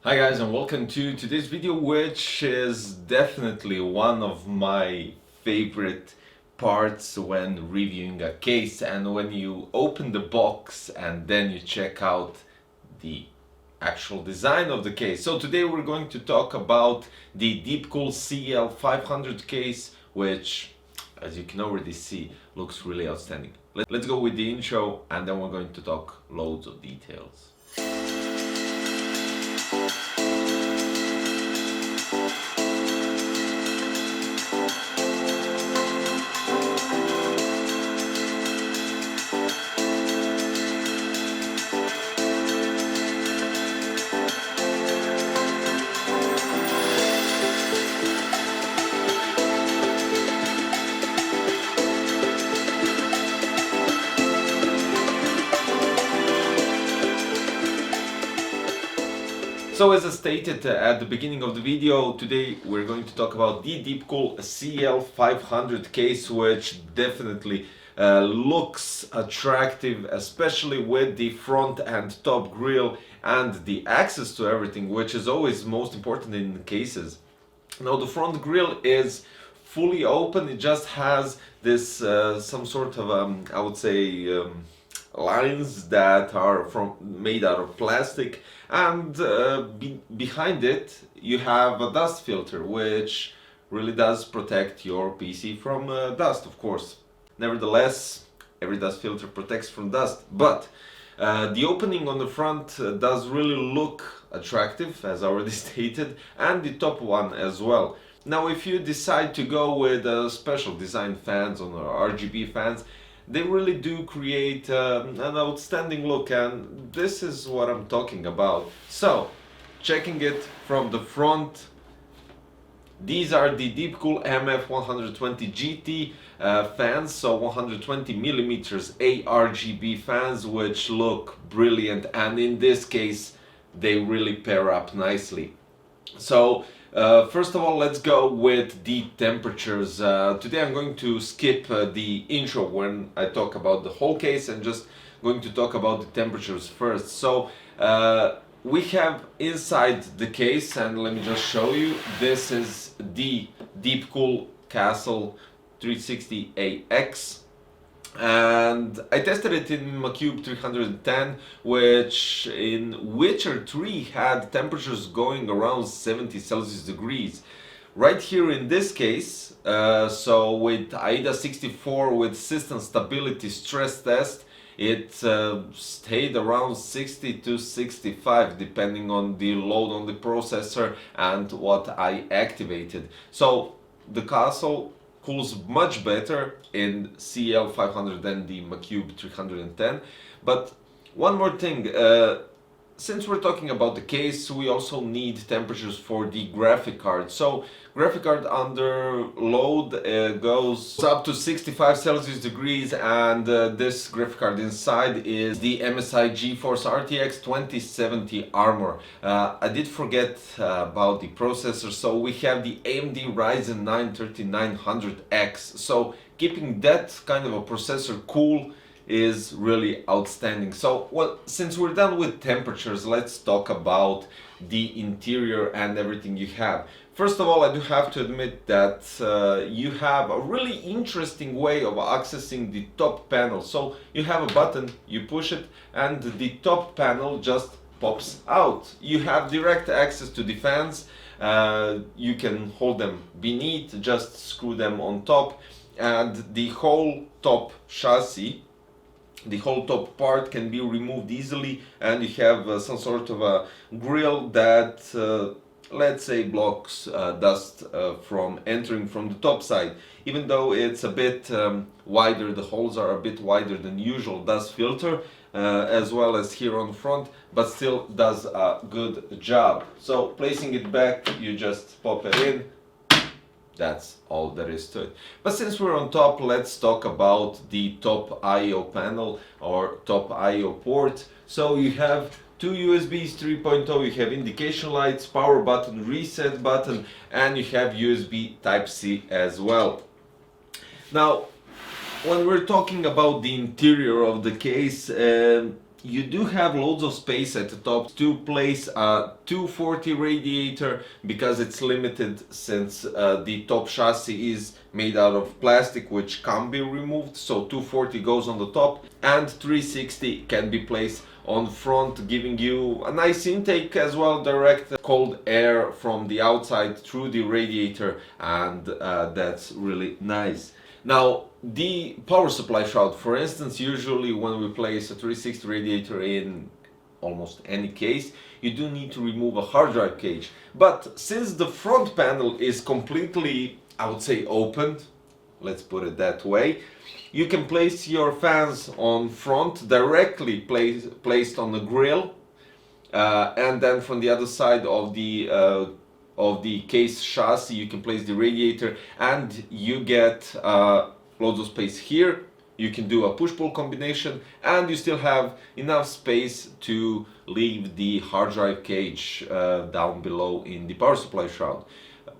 Hi guys, and welcome to today's video, which is definitely one of my favorite parts when reviewing a case, and when you open the box and then you check out the actual design of the case. So today we're going to talk about the DEEPCOOL CL500 case, which, as you can already see, looks really outstanding. Let's go with the intro, and then we're going to talk loads of details. So as I stated at the beginning of the video, today we're going to talk about the DEEPCOOL CL500 case, which definitely looks attractive, especially with the front and top grille and the access to everything, which is always most important in cases. Now the front grille is fully open. It just has this some sort of I would say lines that are made out of plastic, and behind it you have a dust filter, which really does protect your PC from dust, of course. Nevertheless, every dust filter protects from dust, but the opening on the front does really look attractive, as already stated, and the top one as well. Now if you decide to go with special design fans or RGB fans, they really do create an outstanding look, and this is what I'm talking about. So, checking it from the front, these are the DEEPCOOL MF120 GT fans, so 120 millimeters ARGB fans, which look brilliant, and in this case they really pair up nicely. So first of all, let's go with the temperatures. Today I'm going to skip the intro when I talk about the whole case, and just going to talk about the temperatures first. So we have inside the case, and let me just show you, this is the DEEPCOOL Castle 360AX. And I tested it in MaCube 310, which in Witcher 3 had temperatures going around 70 Celsius degrees. Right here in this case, so with AIDA 64 with system stability stress test, it stayed around 60 to 65 depending on the load on the processor and what I activated. So the Castle cools much better in CL500 than the MaCube 310. But one more thing, since we're talking about the case, we also need temperatures for the graphic card. So graphic card under load goes up to 65 Celsius degrees, and this graphic card inside is the MSI GeForce RTX 2070 Armor. I did forget about the processor, so we have the AMD Ryzen 9 3900X. So keeping that kind of a processor cool is really outstanding. So, well, since we're done with temperatures, let's talk about the interior and everything you have. First of all, I do have to admit that you have a really interesting way of accessing the top panel. So you have a button, you push it, and the top panel just pops out. You have direct access to the fans. You can hold them beneath, just screw them on top, and the whole top chassis, the whole top part, can be removed easily, and you have some sort of a grill that let's say blocks dust from entering from the top side. Even though it's a bit wider, the holes are a bit wider than usual dust filter, as well as here on the front, but still does a good job. So placing it back, you just pop it in. That's all there is to it. But since we're on top, let's talk about the top I/O panel or top I/O port. So you have two USBs 3.0, you have indication lights, power button, reset button, and you have USB Type-C as well. Now, when we're talking about the interior of the case, You do have loads of space at the top to place a 240 radiator because it's limited, since the top chassis is made out of plastic which can't be removed, so 240 goes on the top, and 360 can be placed on front, giving you a nice intake as well, direct cold air from the outside through the radiator, and that's really nice. Now, the power supply shroud, for instance, usually when we place a 360 radiator in almost any case, you do need to remove a hard drive cage. But since the front panel is completely, I would say, opened, let's put it that way, you can place your fans on front, directly placed on the grill, and then from the other side of the case chassis you can place the radiator, and you get loads of space here. You can do a push-pull combination, and you still have enough space to leave the hard drive cage down below in the power supply shroud.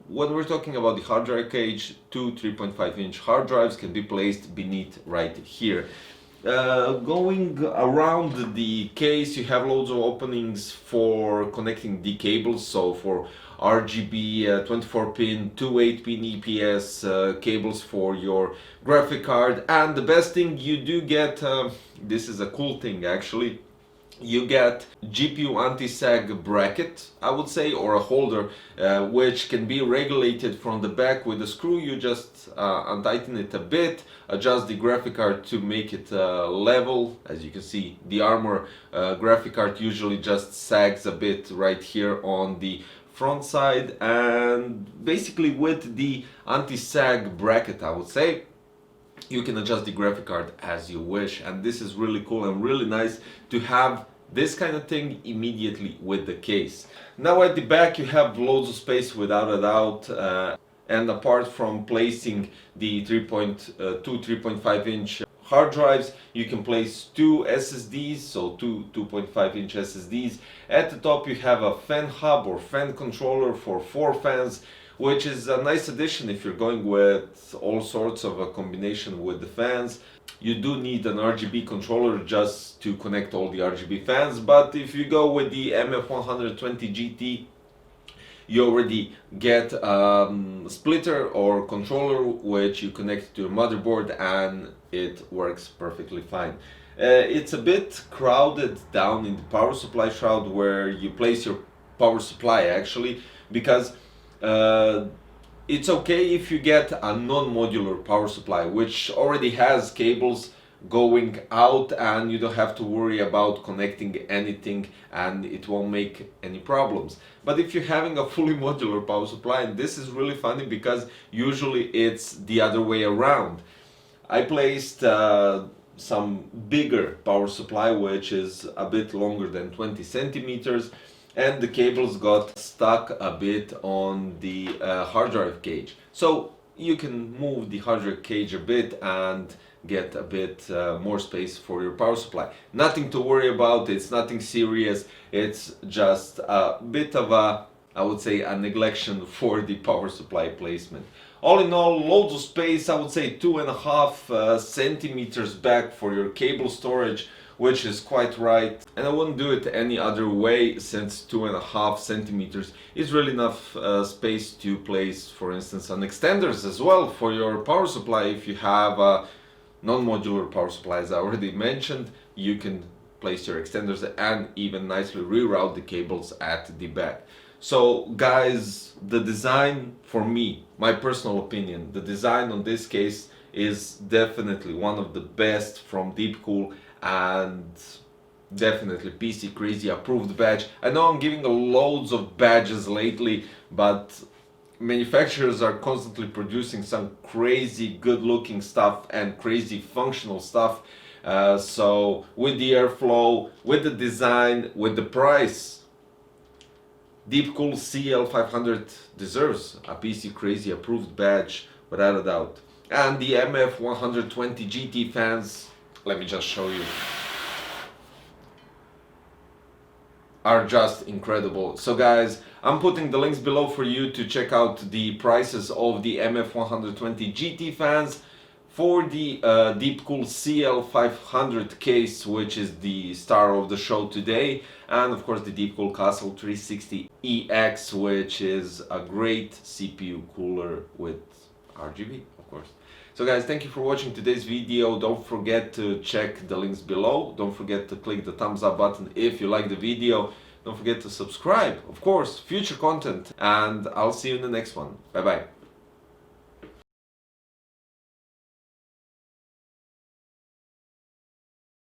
When we're talking about the hard drive cage, two 3.5-inch hard drives can be placed beneath right here. Going around the case, you have loads of openings for connecting the cables, so for RGB 24-pin, two 8-pin EPS cables for your graphic card, and the best thing you do get, this is a cool thing actually, you get GPU anti-sag bracket, I would say, or a holder, which can be regulated from the back with a screw. You just untighten it a bit, adjust the graphic card to make it level. As you can see, the Armor graphic card usually just sags a bit right here on the front side, and basically with the anti-sag bracket, I would say, you can adjust the graphic card as you wish, and this is really cool and really nice to have this kind of thing immediately with the case. Now at the back you have loads of space without a doubt, and apart from placing the 3.5-inch hard drives, you can place two SSDs, so two 2.5-inch SSDs. At the top you have a fan hub or fan controller for 4 fans, which is a nice addition if you're going with all sorts of a combination with the fans. You do need an RGB controller just to connect all the RGB fans, but if you go with the MF120 GT, you already get a splitter or controller which you connect to your motherboard, and it works perfectly fine. It's a bit crowded down in the power supply shroud where you place your power supply actually, because it's okay if you get a non-modular power supply which already has cables going out, and you don't have to worry about connecting anything and it won't make any problems. But if you're having a fully modular power supply, and this is really funny because usually it's the other way around. I placed some bigger power supply which is a bit longer than 20 centimeters, and the cables got stuck a bit on the hard drive cage. So you can move the hard drive cage a bit and get a bit more space for your power supply. Nothing to worry about, it's nothing serious, it's just a bit of a, I would say, a neglection for the power supply placement. All in all, loads of space, I would say 2.5 centimeters back for your cable storage, which is quite right, and I wouldn't do it any other way, since 2.5 centimeters is really enough space to place, for instance, an extenders as well for your power supply. If you have a non-modular power supply, as I already mentioned, you can place your extenders and even nicely reroute the cables at the back. So guys, the design, for me, my personal opinion, the design on this case is definitely one of the best from DEEPCOOL, and definitely PC Crazy approved badge. I know I'm giving loads of badges lately, but manufacturers are constantly producing some crazy good looking stuff and crazy functional stuff. So with the airflow, with the design, with the price, DEEPCOOL CL500 deserves a PC Crazy approved badge without a doubt. And the MF120 GT fans, let me just show you, are just incredible. So guys, I'm putting the links below for you to check out the prices of the MF120 GT fans. For the DEEPCOOL CL500 case, which is the star of the show today, and of course the DEEPCOOL Castle 360EX, which is a great CPU cooler with RGB, of course. So guys, thank you for watching today's video. Don't forget to check the links below. Don't forget to click the thumbs up button if you like the video. Don't forget to subscribe, of course, future content, and I'll see you in the next one. Bye bye.